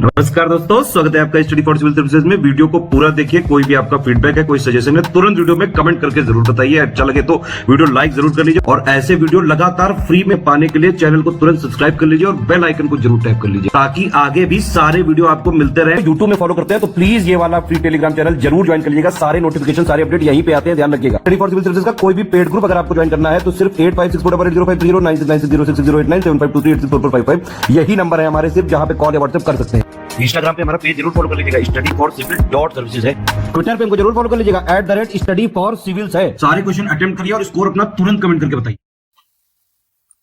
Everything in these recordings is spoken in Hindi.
नमस्कार दोस्तों, स्वागत है आपका स्टडी फॉर सिविल सर्विसेज में। वीडियो को पूरा देखिए। कोई भी आपका फीडबैक है, कोई सजेशन है, तुरंत वीडियो में कमेंट करके जरूर बताइए। अच्छा लगे तो वीडियो लाइक जरूर कर लीजिए और ऐसे वीडियो लगातार फ्री में पाने के लिए चैनल को तुरंत सब्सक्राइब कर लीजिए और बेल आइकन को जरूर टैप कर लीजिए ताकि आगे भी सारे वीडियो आपको मिलते रहे। यूट्यूब में फॉलो करते हैं तो प्लीज ये वाला फ्री टेलीग्राम चैनल जरूर ज्वाइन कर लीजिएगा। सारे नोटिफिकेशन, सारे अपडेट यहीं पे आते हैं, ध्यान रखिएगा। स्टडी फॉर सिविल सर्विसेज का कोई भी पेड ग्रुप अगर आपको ज्वाइन करना है तो सिर्फ 8564805606097523860455 यही नंबर है हमारे, सिर्फ जहां पे कॉल या व्हाट्सएप कर सकते हैं। इंस्टाग्राम पे हमारा पेज जरूर फॉलो कर लीजिएगा, studyforcivil.services है। ट्विटर पे हमको जरूर फॉलो कर लीजिएगा, @studyforcivils है। सारे क्वेश्चन अटेम्प्ट करिए और स्कोर अपना तुरंत कमेंट करके बताइए।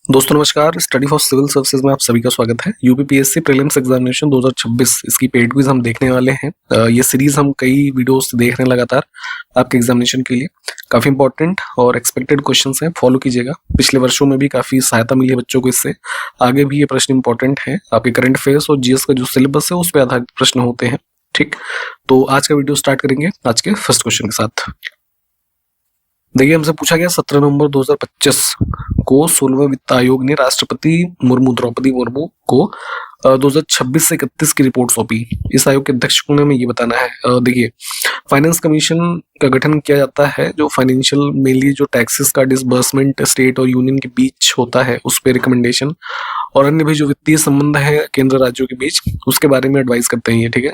दोस्तों नमस्कार, स्टडी फॉर सिविल सर्विसेज में आप सभी का स्वागत है। यूपीपीएससी प्रीलिम्स एग्जामिनेशन 2026 इसकी पेड क्विज हम देखने वाले हैं। ये सीरीज हम कई वीडियोस देख रहे हैं लगातार आपके एग्जामिनेशन के लिए। काफी इंपॉर्टेंट और एक्सपेक्टेड क्वेश्चंस हैं, फॉलो कीजिएगा। पिछले वर्षों में भी काफी सहायता मिली है बच्चों को इससे। आगे भी ये प्रश्न इंपॉर्टेंट है। आपके करंट अफेयर्स और जीएस का जो सिलेबस है उस पर आधारित प्रश्न होते हैं। ठीक, तो आज का वीडियो स्टार्ट करेंगे आज के फर्स्ट क्वेश्चन के साथ। देखिए, हमसे पूछा गया 17 नवंबर 2025 को 16वें वित्त आयोग ने राष्ट्रपति द्रौपदी मुर्मू को 2026 से 31 की रिपोर्ट सौंपी। इस आयोग के अध्यक्ष को हमें ये बताना है। देखिए, फाइनेंस कमीशन का गठन किया जाता है जो फाइनेंशियल मेनली जो टैक्सेस का डिसबर्समेंट स्टेट और यूनियन के बीच होता है उस पर रिकमेंडेशन और अन्य भी जो वित्तीय संबंध है केंद्र राज्यों के बीच उसके बारे में एडवाइस करते हैं। ठीक है,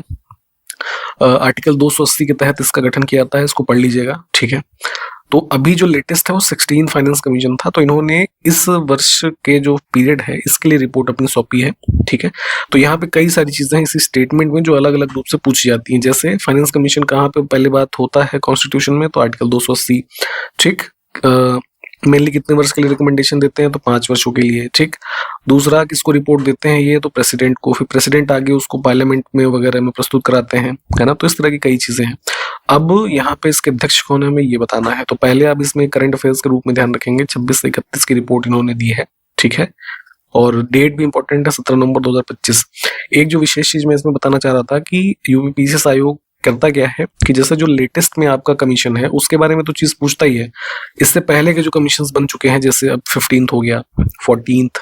आर्टिकल 280 के तहत इसका गठन किया जाता है, इसको पढ़ लीजिएगा। ठीक है, तो अभी जो लेटेस्ट है वो 16 फाइनेंस कमीशन था, तो इन्होंने इस वर्ष के जो पीरियड है इसके लिए रिपोर्ट अपनी सौंपी है। ठीक है, तो यहाँ पे कई सारी चीजें इसी स्टेटमेंट में जो अलग अलग रूप से पूछी जाती हैं। जैसे फाइनेंस कमीशन कहाँ पे पहले बात होता है कॉन्स्टिट्यूशन में, तो आर्टिकल 280। ठीक, मेनली कितने वर्ष के लिए रिकमेंडेशन देते हैं, तो 5 वर्षों के लिए। ठीक, दूसरा किसको रिपोर्ट देते हैं, ये तो प्रेसिडेंट को, फिर प्रेसिडेंट आगे उसको पार्लियामेंट में वगैरह में प्रस्तुत कराते हैं, है ना। तो इस तरह की कई चीजें हैं। अब यहाँ पे इसके अध्यक्ष कौन है हमें ये बताना है। तो पहले आप इसमें करंट अफेयर्स के रूप में ध्यान रखेंगे, 26 से 31 की रिपोर्ट इन्होंने दी है। ठीक है, और डेट भी इंपॉर्टेंट है, 17 नवंबर 2025। एक जो विशेष चीज मैं इसमें बताना चाह रहा था कि यूपीपीएससी आयोग करता क्या है कि जैसे जो लेटेस्ट में आपका कमीशन है उसके बारे में तो चीज पूछता ही है। इससे पहले के जो कमीशंस बन चुके हैं, जैसे अब 15th हो गया, 14th,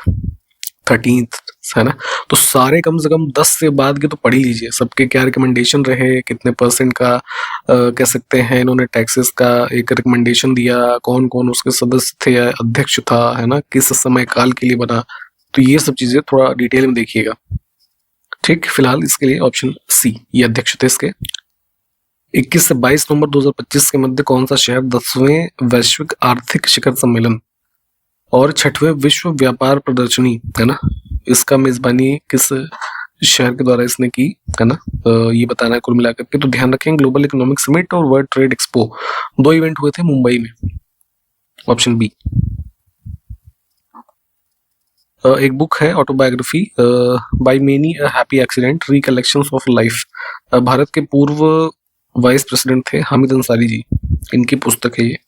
13th, है ना, तो सारे कम से कम 10 से बाद के तो पढ़ ही लीजिए। सबके क्या रिकमेंडेशन रहे, कितने परसेंट का कह सकते हैं इन्होंने टैक्सेस का एक रिकमेंडेशन दिया, कौन कौन उसके सदस्य थे या अध्यक्ष था, है ना, किस समय काल के लिए बना, तो ये सब चीजें थोड़ा डिटेल में देखिएगा। ठीक, फिलहाल इसके लिए ऑप्शन सी ये अध्यक्ष थे इसके। 21 से 22 नवंबर 2025 के मध्य कौन सा शहर 10वें वैश्विक आर्थिक शिखर सम्मेलन और 6वें विश्व व्यापार प्रदर्शनी, है ना, इसका मेजबानी किस शहर के द्वारा इसने की, है ना, ये बताना है कुल मिलाकर के। तो ध्यान रखें, ग्लोबल इकोनॉमिक समिट और वर्ल्ड ट्रेड एक्सपो 2 इवेंट हुए थे मुंबई में, ऑप्शन बी। एक बुक है autobiography by many a happy accident recollections of life, Bharat के पूर्व वाइस प्रेसिडेंट थे हामिद अंसारी जी, इनकी पुस्तक है ये।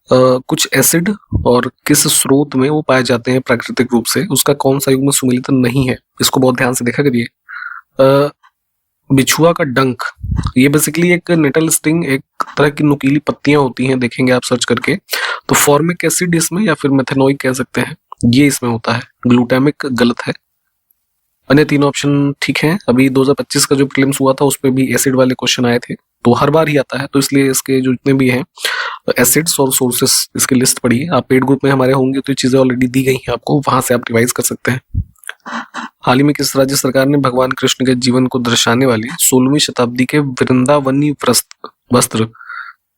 कुछ एसिड और किस स्रोत में वो पाए जाते हैं प्राकृतिक रूप से, उसका कौन सा युग्म सुमेलित नहीं है, इसको बहुत ध्यान से देखा करिए। बिछुआ का डंक, ये बेसिकली एक नेटल स्टिंग, एक तरह की नुकीली पत्तियां होती हैं, देखेंगे आप सर्च करके। तो फॉर्मिक एसिड इसमें या फिर मेथेनोइक कह सकते हैं, ये इसमें होता है। ग्लूटामिक गलत है। अन्य 3 ऑप्शन ठीक हैं। अभी 2025 का जो प्रीलिम्स हुआ था उस पर भी एसिड वाले क्वेश्चन आए थे, तो हर बार ही आता है, तो इसलिए इसके जो जितने भी हैं एसिड्स और सोर्सेस इसकी लिस्ट पढ़िए। आप पेड ग्रुप में हमारे होंगे तो ये चीजें ऑलरेडी दी गई हैं आपको, वहां से आप रिवाइज कर सकते हैं। हाल ही में किस राज्य सरकार ने भगवान कृष्ण के जीवन को दर्शाने वाले 16वीं शताब्दी के वृंदावनी वस्त्र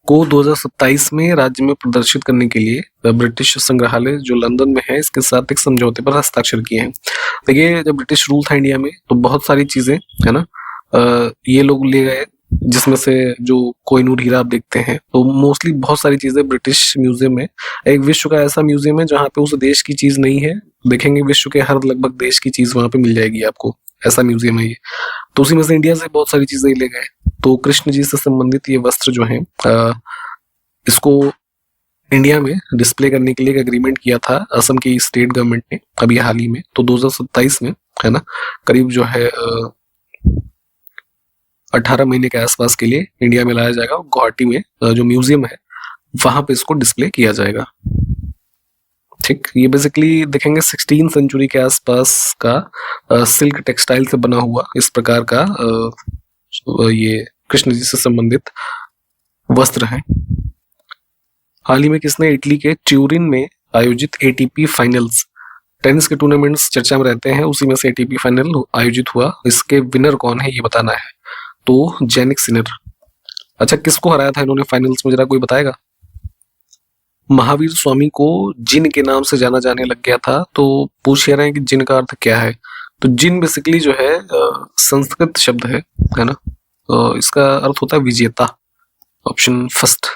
को 2027 में राज्य में प्रदर्शित करने के लिए ब्रिटिश संग्रहालय जो लंदन में है इसके साथ एक समझौते पर हस्ताक्षर किए हैं। देखिए, जब ब्रिटिश रूल था इंडिया में तो बहुत सारी चीजें, है ना, ये लोग ले गए, जिसमें से जो कोहिनूर हीरा आप देखते हैं, तो मोस्टली बहुत सारी चीजें ब्रिटिश म्यूजियम में। एक विश्व का ऐसा म्यूजियम है जहाँ पे उस देश की चीज नहीं है, देखेंगे विश्व के हर लगभग देश की चीज वहां पे मिल जाएगी आपको, ऐसा म्यूजियम है ये। तो उसी में से इंडिया से बहुत सारी चीजें ले गए। तो कृष्ण जी से संबंधित ये वस्त्र जो है इसको इंडिया में डिस्प्ले करने के लिए एक एग्रीमेंट किया था असम की स्टेट गवर्नमेंट ने अभी हाल ही में, तो 2027 में, है ना, करीब जो है 18 महीने के आसपास के लिए इंडिया में लाया जाएगा। गुवाहाटी में जो म्यूजियम है वहां पे इसको डिस्प्ले किया जाएगा। ठीक, ये बेसिकली देखेंगे 16 सेंचुरी के आसपास का सिल्क टेक्सटाइल से बना हुआ इस प्रकार का ये कृष्ण जी से संबंधित वस्त्र है। हाल ही में किसने इटली के ट्यूरिन में आयोजित एटीपी फाइनल्स, टेनिस के टूर्नामेंट्स चर्चा में रहते हैं, उसी में से एटीपी फाइनल आयोजित हुआ, इसके विनर कौन है ये बताना है। तो जेनिक सिनर। अच्छा, किसको हराया था इन्होंने फाइनल्स में, जरा कोई बताएगा? महावीर स्वामी को जिन के नाम से जाना जाने लग गया था। तो पूछ रहे हैं कि जिन का अर्थ क्या है। तो जिन बेसिकली जो है संस्कृत शब्द है ना। इसका अर्थ होता है विजेता, ऑप्शन फर्स्ट।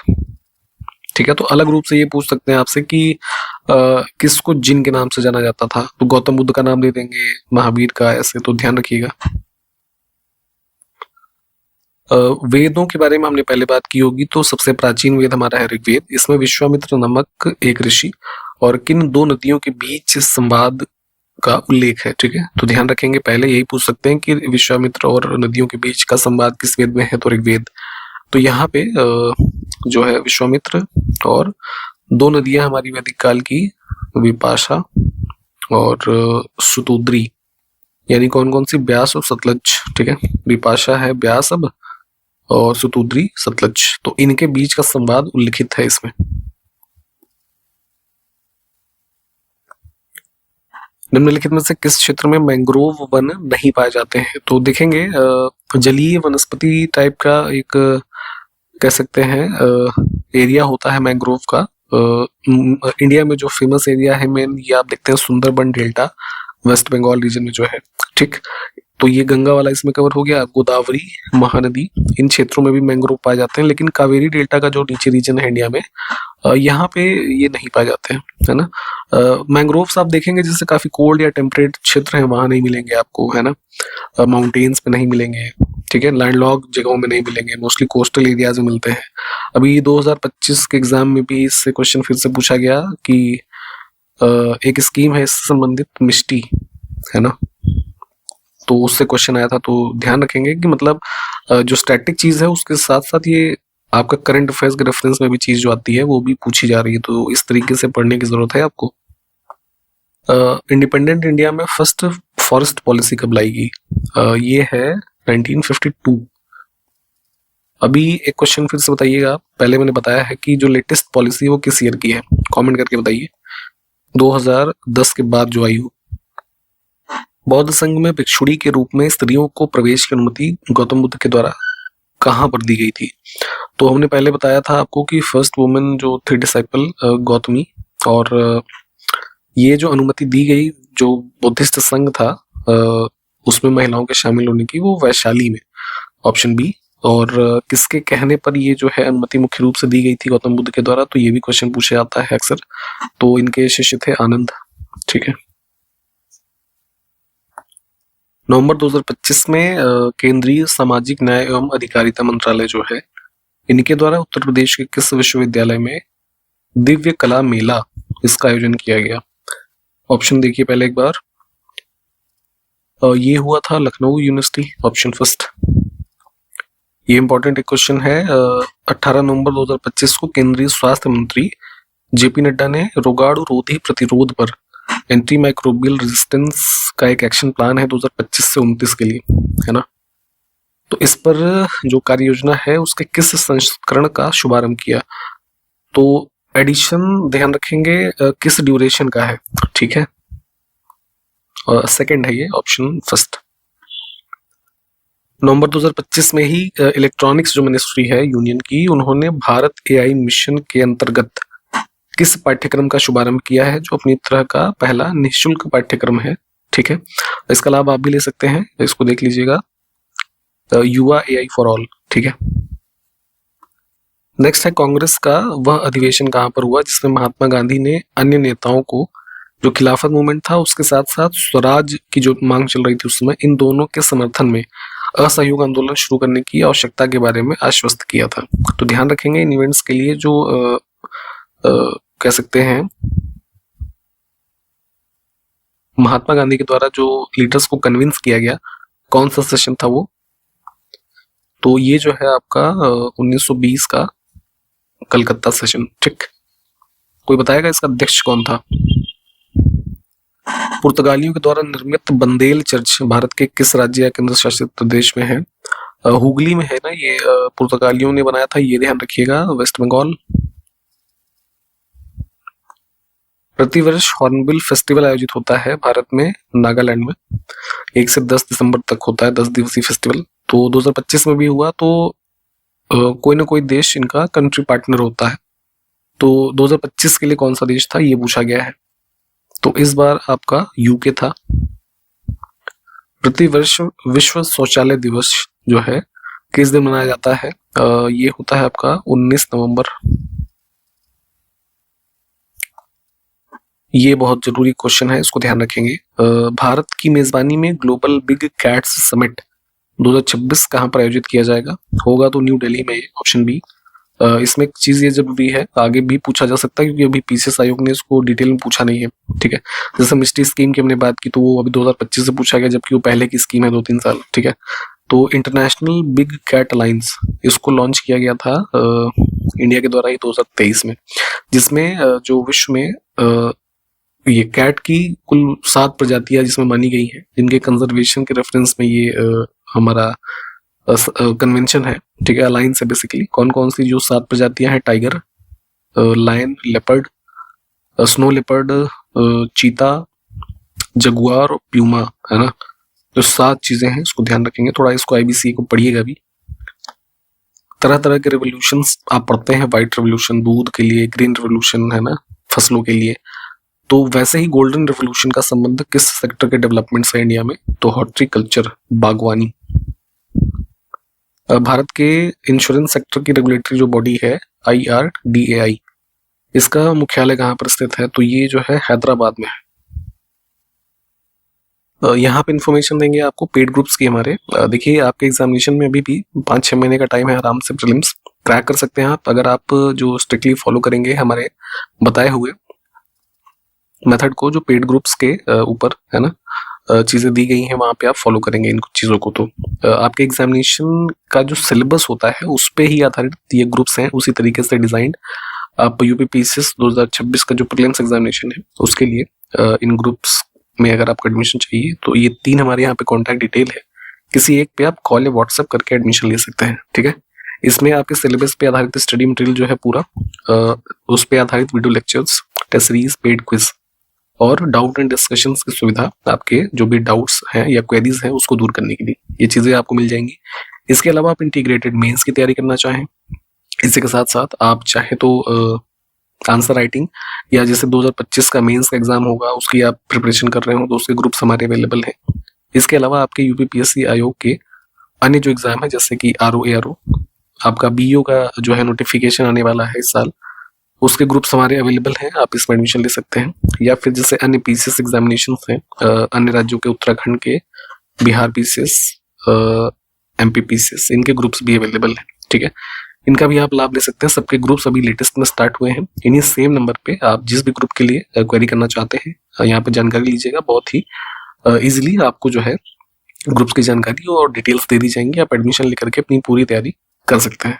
ठीक है, तो अलग रूप से ये पूछ सकते हैं आपसे कि किसको जिन के नाम से जाना जाता था। तो गौतम बुद्ध का नाम दे देंगे, महावीर का, ऐसे तो ध्यान रखिएगा। वेदों के बारे में हमने पहले बात की होगी, तो सबसे प्राचीन वेद हमारा है ऋग्वेद। इसमें विश्वामित्र नामक एक ऋषि और किन दो नदियों के बीच संवाद का उल्लेख है। ठीक है, तो ध्यान रखेंगे, पहले यही पूछ सकते हैं कि विश्वामित्र और नदियों के बीच का संवाद किस वेद में है, तो ऋग्वेद। तो यहाँ पे जो है विश्वामित्र और दो नदियां हमारी वैदिक काल की, विपाशा और सुतुद्री, यानी कौन कौन सी, ब्यास और सतलज। ठीक है, विपाशा है ब्यास अब और सुतुद्री सतलज, तो इनके बीच का संवाद उल्लिखित है इसमें। निम्नलिखित में से किस क्षेत्र में मैंग्रोव वन नहीं पाए जाते हैं। तो देखेंगे जलीय वनस्पति टाइप का एक कह सकते हैं एरिया होता है मैंग्रोव का। इंडिया में जो फेमस एरिया है मेन, ये आप देखते हैं Sundarban delta, West Bengal region में जो है। ठीक, तो ये गंगा वाला इसमें कवर हो गया, गोदावरी, महानदी, इन क्षेत्रों में भी मैंग्रोव पाए जाते हैं। लेकिन कावेरी डेल्टा का जो नीचे रीजन है इंडिया में, यहाँ पे ये नहीं पाए जाते हैं, है ना। मैंग्रोव्स आप देखेंगे जैसे काफी कोल्ड या टेम्परेट क्षेत्र है, वहां नहीं मिलेंगे आपको, है ना। माउंटेन्स पे नहीं मिलेंगे, ठीक है, लैंडलॉक जगहों में नहीं मिलेंगे, मोस्टली कोस्टल एरियाज में मिलते हैं। अभी 2025 के एग्जाम में भी इससे क्वेश्चन फिर से पूछा गया कि एक स्कीम है इससे संबंधित, मिष्टी, है ना, तो उससे क्वेश्चन आया था। तो ध्यान रखेंगे कि मतलब जो स्टैटिक चीज है उसके साथ साथ ये आपका करंट अफेयर्स के रेफरेंस में भी चीज जो आती है वो भी पूछी जा रही है, तो इस तरीके से पढ़ने की जरूरत है आपको। इंडिपेंडेंट इंडिया में फर्स्ट फॉरेस्ट पॉलिसी कब लाई गई? ये है 1952। अभी एक क्वेश्चन फिर से बताइएगा, पहले मैंने बताया है कि जो लेटेस्ट पॉलिसी वो किस ईयर की है, कमेंट करके बताइए। 2010 के बाद जो आई हो। बौद्ध संघ में भिक्षुणी के रूप में स्त्रियों को प्रवेश की अनुमति गौतम बुद्ध के द्वारा कहाँ पर दी गई थी? तो हमने पहले बताया था आपको कि फर्स्ट वुमेन जो थी डिसाइपल गौतमी, और ये जो अनुमति दी गई जो बुद्धिस्ट संघ था उसमें महिलाओं के शामिल होने की, वो वैशाली में, ऑप्शन बी। और किसके कहने पर ये जो है अनुमति मुख्य रूप से दी गई थी गौतम बुद्ध के द्वारा, तो ये भी क्वेश्चन पूछे जाता है अक्सर। तो इनके शिष्य थे आनंद। ठीक है, नवंबर 2025 में केंद्रीय सामाजिक न्याय एवं अधिकारिता मंत्रालय जो है, इनके द्वारा उत्तर प्रदेश के किस विश्वविद्यालय में दिव्य कला मेला इसका आयोजन किया गया? ऑप्शन देखिए पहले एक बार। ये हुआ था लखनऊ यूनिवर्सिटी, ऑप्शन फर्स्ट। ये इंपॉर्टेंट एक क्वेश्चन है। 18 नवंबर 2025 को केंद्रीय स्वास्थ्य मंत्री जेपी नड्डा ने रोगाणु रोधी प्रतिरोध पर एंटी माइक्रोबियल रेजिस्टेंस का एक एक्शन प्लान है 2025 से 29 के लिए, है ना। तो इस पर जो कार्य योजना है उसके किस संस्करण का शुभारंभ किया? तो एडिशन ध्यान रखेंगे किस ड्यूरेशन का है, ठीक है, सेकंड है ये, ऑप्शन फर्स्ट। नवंबर 2025 में ही इलेक्ट्रॉनिक्स जो मिनिस्ट्री है यूनियन की, उन्होंने भारत एआई मिशन के अंतर्गत किस पाठ्यक्रम का शुभारंभ किया है, जो अपनी तरह का पहला निःशुल्क पाठ्यक्रम है। ठीक है, इसका लाभ आप भी ले सकते हैं, इसको देख लीजिएगा, युवा एआई फॉर ऑल। ठीक है, नेक्स्ट है कांग्रेस का वह अधिवेशन कहां पर हुआ जिसमें महात्मा गांधी ने अन्य नेताओं को, जो खिलाफत मूवमेंट था उसके साथ साथ स्वराज की जो मांग चल रही थी उस समय, इन दोनों के समर्थन में असहयोग आंदोलन शुरू करने की आवश्यकता के बारे में आश्वस्त किया था। तो ध्यान रखेंगे इन इवेंट्स के लिए जो कह सकते हैं महात्मा गांधी के द्वारा जो लीडर्स को कन्विंस किया गया, कौन सा सेशन था वो? तो ये जो है आपका 1920 का कलकत्ता सेशन। ठीक, कोई बताएगा इसका अध्यक्ष कौन था? पुर्तगालियों के द्वारा निर्मित बंदेल चर्च भारत के किस राज्य या केंद्र शासित प्रदेश में है? हुगली में है ना ये, पुर्तगालियों ने बनाया था, ये ध्यान रखिएगा। वेस्ट बंगाल। प्रतिवर्ष हॉर्नबिल फेस्टिवल आयोजित होता है भारत में नागालैंड में, 1 से 10 दिसंबर तक होता है, 10 दिवसीय फेस्टिवल। तो 2025 में भी हुआ, तो कोई ना कोई देश इनका कंट्री पार्टनर होता है। तो 2025 के लिए कौन सा देश था ये पूछा गया है, तो इस बार आपका यूके था। प्रतिवर्ष विश्व शौचालय दिवस जो है किस दिन मनाया जाता है? ये होता है आपका 19 नवंबर। ये बहुत जरूरी क्वेश्चन है, इसको ध्यान रखेंगे। भारत की मेजबानी में ग्लोबल बिग कैट्स समिट 2026 कहाँ पर आयोजित किया जाएगा? होगा तो न्यू दिल्ली में, ऑप्शन बी। इसमें एक चीज ये जरूरी है, आगे भी पूछा जा सकता है क्योंकि अभी पीसीएस आयोग ने इसको डिटेल में पूछा नहीं है, ठीक है। जैसे मिस्ट्री स्कीम की हमने बात की तो वो अभी 2025 से पूछा गया, जबकि वो पहले की स्कीम है 2-3 साल, ठीक है। तो इंटरनेशनल बिग कैट अलायंस इसको लॉन्च किया गया था इंडिया के द्वारा ही 2023 में, जिसमें जो विश्व में ये कैट की कुल 7 प्रजातियां जिसमें मानी गई हैं, जिनके कंजर्वेशन के रेफरेंस में ये हमारा कन्वेंशन है, ठीक है, अलायंस है बेसिकली। कौन कौन सी जो 7 प्रजातियां हैं? Tiger, lion, leopard, snow leopard, cheetah, jaguar और प्यूमा, है ना। जो 7 चीजें हैं इसको ध्यान रखेंगे, थोड़ा इसको आईबीसी को पढ़िएगा भी। तरह तरह के रेवोल्यूशंस आप पढ़ते हैं, व्हाइट रेवोल्यूशन दूध के लिए, ग्रीन रेवोल्यूशन है ना फसलों के लिए, तो वैसे ही गोल्डन रेवोल्यूशन का संबंध किस सेक्टर के डेवलपमेंट से इंडिया में? तो हॉर्टिकल्चर, बागवानी। भारत के इंश्योरेंस सेक्टर की रेगुलेटरी जो बॉडी है IRDAI, इसका मुख्यालय कहाँ पर स्थित है? तो ये जो है हैदराबाद में है। यहाँ पे इंफॉर्मेशन देंगे आपको पेड ग्रुप्स की हमारे। देखिए आपके एग्जामिनेशन में अभी भी 5-6 महीने का टाइम है, आराम से प्रीलिम्स क्रैक कर सकते हैं आप, अगर आप जो स्ट्रिक्टली फॉलो करेंगे हमारे बताए हुए मेथड को, जो पेड ग्रुप्स के ऊपर है ना चीजें दी गई हैं वहां पे आप फॉलो करेंगे इन कुछ चीजों को, तो आपके एग्जामिनेशन का जो सिलेबस होता है उस पे ही आधारित ये ग्रुप्स हैं, उसी तरीके से डिजाइंड। आप यूपीपीसीएस 2026 का जो प्रीलिम्स एग्जामिनेशन है उसके लिए इन ग्रुप्स में अगर आपको एडमिशन चाहिए तो ये 3 हमारे यहाँ पे कॉन्टैक्ट डिटेल है, किसी एक पे आप कॉल या व्हाट्सएप करके एडमिशन ले सकते हैं, ठीक है। इसमें आपके सिलेबस पे आधारित स्टडी मटेरियल जो है पूरा, उस पे आधारित video lectures, test series, paid quiz और डाउट एंड डिस्कशंस की सुविधा, आपके जो भी डाउट्स हैं या क्वेरीज हैं उसको दूर करने के लिए ये चीजें आपको मिल जाएंगी। इसके अलावा आप इंटीग्रेटेड मेंस की तैयारी करना चाहें, इसी के साथ साथ आप चाहे तो आंसर राइटिंग या जैसे 2025 का मेंस का एग्जाम होगा उसकी आप प्रिपरेशन कर रहे हो तो उसके ग्रुप्स हमारे अवेलेबल हैं। इसके अलावा आपके यूपीपीएससी आयोग के अन्य जो एग्जाम है जैसे कि RO ARO, आपका BO का जो है नोटिफिकेशन आने वाला है इस साल, उसके ग्रुप्स हमारे अवेलेबल हैं, आप इसमें एडमिशन ले सकते हैं। या फिर जैसे अन्य पीसीएस एग्जामिनेशन हैं अन्य राज्यों के, उत्तराखंड के, बिहार पीसीएस, MP पीसीएस, इनके ग्रुप्स भी अवेलेबल हैं, ठीक है। इनका भी आप लाभ ले सकते हैं, सबके ग्रुप्स अभी लेटेस्ट में स्टार्ट हुए हैं। इन्हीं सेम नंबर पे आप जिस भी ग्रुप के लिए क्वेरी करना चाहते हैं यहाँ पे जानकारी लीजिएगा, बहुत ही इजिली आपको जो है ग्रुप्स की जानकारी और डिटेल्स दे दी जाएंगी, आप एडमिशन लेकर के अपनी पूरी तैयारी कर सकते हैं,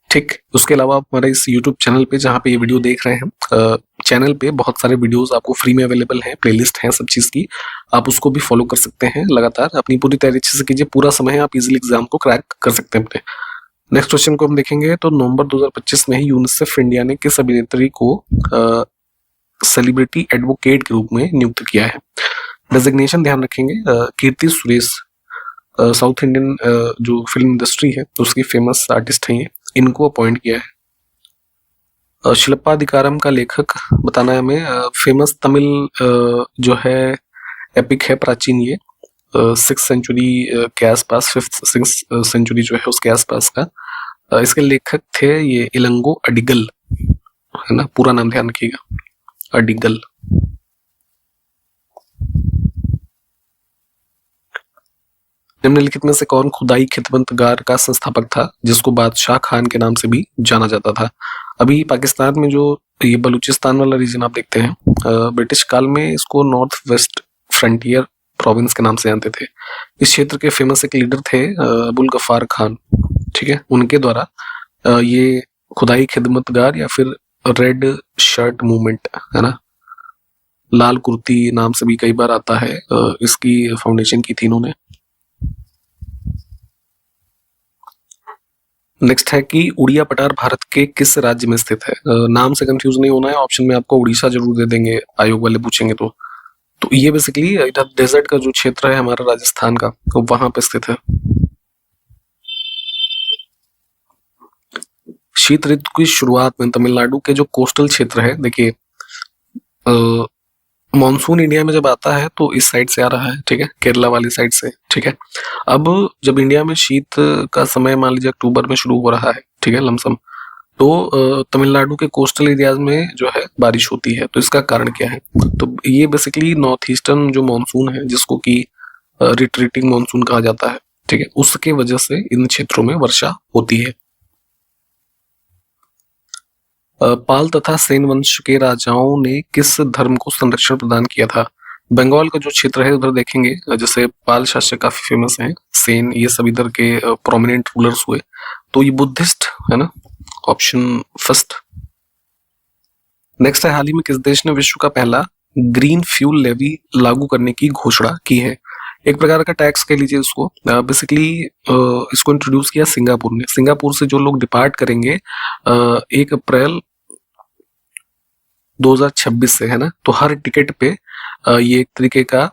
ठीक। उसके अलावा आप हमारे इस YouTube चैनल पे जहाँ पे ये वीडियो देख रहे हैं, चैनल पे बहुत सारे वीडियोस आपको फ्री में अवेलेबल हैं, प्लेलिस्ट है सब चीज की, आप उसको भी फॉलो कर सकते हैं। लगातार अपनी पूरी तैयारी अच्छे से कीजिए, पूरा समय है, आप इजीली एग्जाम को क्रैक कर सकते हैं अपने। नेक्स्ट क्वेश्चन को हम देखेंगे तो नवंबर 2025 में ही यूनिसेफ इंडिया ने किस अभिनेत्री को सेलिब्रिटी एडवोकेट के रूप में नियुक्त किया है? डेजिग्नेशन ध्यान रखेंगे, कीर्ति सुरेश, साउथ इंडियन जो फिल्म इंडस्ट्री है उसकी फेमस आर्टिस्ट है, इनको अपॉइंट किया है। शिल्पाधिकारम का लेखक बताना है हमें, फेमस तमिल जो है एपिक है प्राचीन, ये 6th सेंचुरी के आसपास, 5th सेंचुरी जो है उसके आसपास का। इसके लेखक थे ये इलंगो अडिगल, है ना, पूरा नाम ध्यान रखिएगा, अडिगल। निम्नलिखित में से कौन खुदाई खिदमतगार का संस्थापक था जिसको बादशाह खान के नाम से भी जाना जाता था? अभी पाकिस्तान में जो ये बलूचिस्तान वाला रीजन आप देखते हैं, ब्रिटिश काल में इसको नॉर्थ वेस्ट फ्रंटियर प्रोविंस के नाम से जानते थे। इस क्षेत्र के फेमस एक लीडर थे अबुल गफ्फार खान, ठीक है, उनके द्वारा ये खुदाई खिदमतगार या फिर रेड शर्ट मूवमेंट, है ना, लाल कुर्ती नाम से भी कई बार आता है, इसकी फाउंडेशन की थी इन्होंने। नेक्स्ट है कि उड़िया पठार भारत के किस राज्य में स्थित है। नाम से कंफ्यूज नहीं होना है, ऑप्शन में आपको उड़ीसा जरूर दे देंगे आयोग वाले पूछेंगे तो ये बेसिकली इधर डेजर्ट का जो क्षेत्र है हमारा राजस्थान का, तो वहां पे स्थित है। शीत ऋतु की शुरुआत में तमिलनाडु के जो कोस्टल क्षेत्र है, देखिए मॉनसून इंडिया में जब आता है तो इस साइड से आ रहा है, ठीक है, केरला वाली साइड से, ठीक है। अब जब इंडिया में शीत का समय मान लीजिए अक्टूबर में शुरू हो रहा है, ठीक है, लमसम, तो तमिलनाडु के कोस्टल एरियाज में जो है बारिश होती है। तो इसका कारण क्या है? तो ये बेसिकली नॉर्थ ईस्टर्न जो मानसून है, जिसको कि रिट्रीटिंग मानसून कहा जाता है, ठीक है, उसके वजह से इन क्षेत्रों में वर्षा होती है। पाल तथा सेन वंश के राजाओं ने किस धर्म को संरक्षण प्रदान किया था? बंगाल का जो क्षेत्र है उधर देखेंगे, जैसे पाल शासक काफी फेमस हैं, सेन, ये सब इधर के प्रोमिनेंट रूलर्स हुए, तो ये बुद्धिस्ट है ना, ऑप्शन फर्स्ट। नेक्स्ट है, हाल ही में किस देश ने विश्व का पहला ग्रीन फ्यूल लेवी लागू करने की घोषणा की है? एक प्रकार का टैक्स कह लीजिए इसको, बेसिकली इसको इंट्रोड्यूस किया सिंगापुर ने। सिंगापुर से जो लोग डिपार्ट करेंगे 1 अप्रैल 2026 से, है ना, तो हर टिकट पे ये एक तरीके का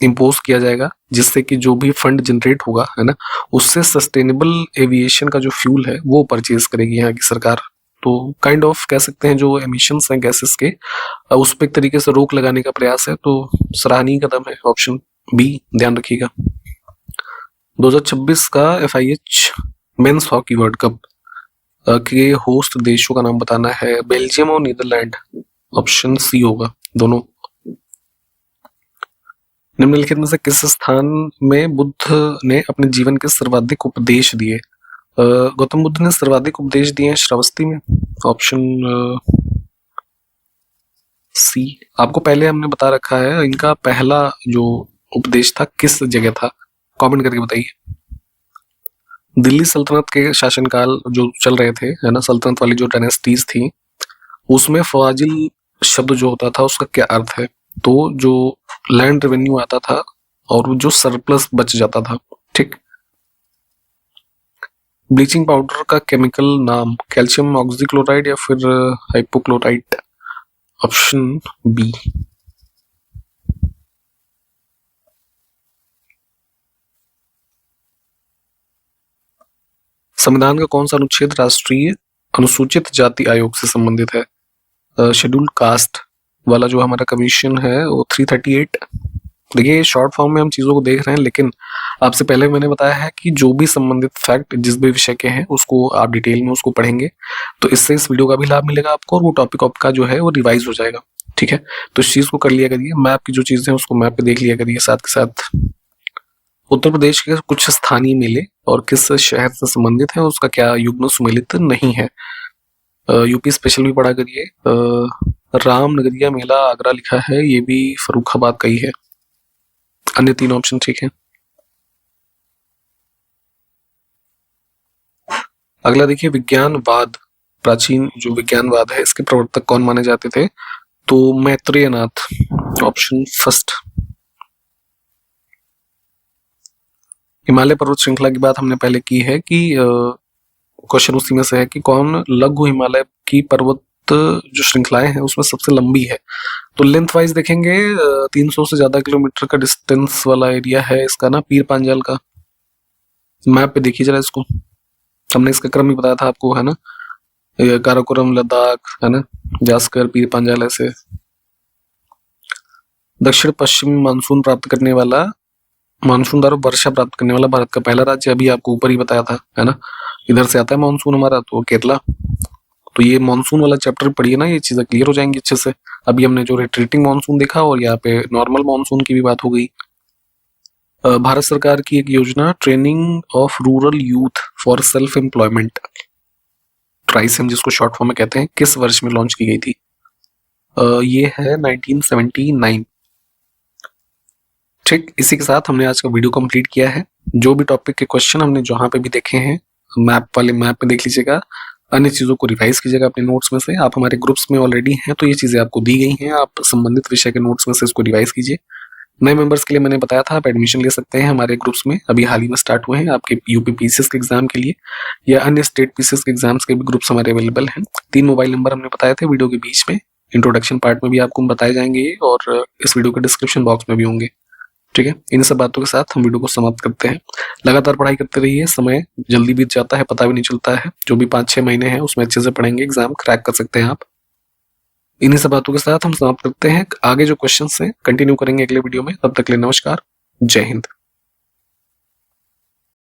इम्पोज किया जाएगा, जिससे कि जो भी फंड जनरेट होगा, है ना, उससे सस्टेनेबल एविएशन का जो फ्यूल है वो परचेज करेगी यहाँ की सरकार। तो काइंड ऑफ कह सकते हैं जो एमिशंस हैं गैसेस के, उस पर एक तरीके से रोक लगाने का प्रयास है, तो सराहनीय कदम है, ऑप्शन बी ध्यान रखिएगा। 2026 का FIH men's hockey world cup के होस्ट देशों का नाम बताना है, बेल्जियम और नीदरलैंड, ऑप्शन सी होगा दोनों। निम्नलिखित में से किस स्थान में बुद्ध ने अपने जीवन के सर्वाधिक उपदेश दिए? गौतम बुद्ध ने सर्वाधिक उपदेश दिए हैं श्रावस्ती में, ऑप्शन सी। आपको पहले हमने बता रखा है इनका पहला जो उपदेश था किस जगह था, कमेंट करके बताइए। दिल्ली सल्तनत के शासनकाल जो चल रहे थे, है ना, सल्तनत वाली जो डायनेस्टीज थी, उसमें फवाजिल शब्द जो होता था उसका क्या अर्थ है? तो जो लैंड रेवेन्यू आता था और जो सरप्लस बच जाता था, ठीक। ब्लीचिंग पाउडर का केमिकल नाम कैल्शियम ऑक्सीक्लोराइड या फिर हाइपोक्लोराइट, ऑप्शन बी। संविधान का कौन सा अनुच्छेद राष्ट्रीय अनुसूचित जाति आयोग से संबंधित है? शेड्यूल्ड कास्ट वाला जो हमारा कमीशन है वो 338। देखिए शॉर्ट फॉर्म में हम चीजों को देख रहे हैं, लेकिन आपसे पहले मैंने बताया है कि जो भी संबंधित फैक्ट जिस भी विषय के हैं उसको आप डिटेल में उसको पढ़ेंगे, तो इससे इस वीडियो का भी लाभ मिलेगा आपको, और वो टॉपिक आपका जो है वो रिवाइज हो जाएगा, ठीक है। तो इस चीज को कर लिया करिए, मैप की जो चीजें हैं उसको मैप पे देख लिया करिए। साथ के साथ उत्तर प्रदेश के कुछ स्थानीय मेले और किस शहर से संबंधित है उसका क्या युग्म सुमेलित नहीं है। यूपी स्पेशल भी पढ़ा करिए। रामनगरिया मेला आगरा लिखा है, ये भी फर्रुखाबाद का ही है। अन्य 3 ऑप्शन ठीक है। अगला देखिए, विज्ञानवाद, प्राचीन जो विज्ञानवाद है इसके प्रवर्तक कौन माने जाते थे? तो मैत्रेयनाथ, ऑप्शन फर्स्ट। हिमालय पर्वत श्रृंखला की बात हमने पहले की है कि क्वेश्चन उसी में से है कि कौन लघु हिमालय की पर्वत जो श्रृंखलाएं हैं उसमें सबसे लंबी है। तो लेंथ वाइज देखेंगे 300 से ज्यादा किलोमीटर का डिस्टेंस वाला एरिया है इसका ना, पीर पांजाल का। मैप पे देखिए जरा इसको, हमने इसका क्रम भी बताया था आपको, है ना, काराकोरम, लद्दाख, है ना, जास्कर, पीर पांजाल, ऐसे। दक्षिण पश्चिम मानसून प्राप्त करने वाला, मानसूनदार वर्षा प्राप्त करने वाला भारत का पहला राज्य, अभी आपको ऊपर ही बताया था, है ना, इधर से आता है मानसून हमारा, तो केरला। तो ये मानसून वाला चैप्टर पढ़िए ना, ये चीजें क्लियर हो जाएंगी अच्छे से। अभी हमने जो रिट्रीटिंग मानसून देखा और यहाँ पे नॉर्मल मानसून की भी बात हो गई। भारत सरकार की एक योजना training of rural youth for self employment, TRYSEM जिसको शॉर्ट फॉर्म में कहते हैं, किस वर्ष में लॉन्च की गई थी? ये है 1979। ठीक, इसी के साथ हमने आज का वीडियो कंप्लीट किया है। जो भी टॉपिक के क्वेश्चन हमने जहां पे भी देखे हैं मैप वाले मैप पे देख लीजिएगा, अन्य चीज़ों को रिवाइज कीजिएगा अपने नोट्स में से। आप हमारे ग्रुप्स में ऑलरेडी हैं तो ये चीज़ें आपको दी गई हैं, आप संबंधित विषय के नोट्स में से इसको रिवाइज कीजिए। नए मेंबर्स के लिए मैंने बताया था आप एडमिशन ले सकते हैं हमारे ग्रुप्स में, अभी हाल ही में स्टार्ट हुए हैं आपके यूपी पीसीएस के एग्जाम के लिए या अन्य स्टेट पीसीएस के एग्जाम्स के भी ग्रुप्स हमारे अवेलेबल हैं। 3 मोबाइल नंबर हमने बताए थे वीडियो के बीच में, इंट्रोडक्शन पार्ट में भी आपको बताए जाएंगे ये, और इस वीडियो के डिस्क्रिप्शन बॉक्स में भी होंगे। ठीक है, इन सब बातों के साथ हम वीडियो को समाप्त करते हैं। लगातार पढ़ाई करते रहिए, समय जल्दी बीत जाता है, पता भी नहीं चलता है। जो भी 5-6 महीने हैं उसमें अच्छे से पढ़ेंगे, एग्जाम क्रैक कर सकते हैं आप। इन्हीं सब बातों के साथ हम समाप्त करते हैं। आगे जो क्वेश्चंस हैं कंटिन्यू करेंगे अगले वीडियो में। तब तक के लिए नमस्कार, जय हिंद।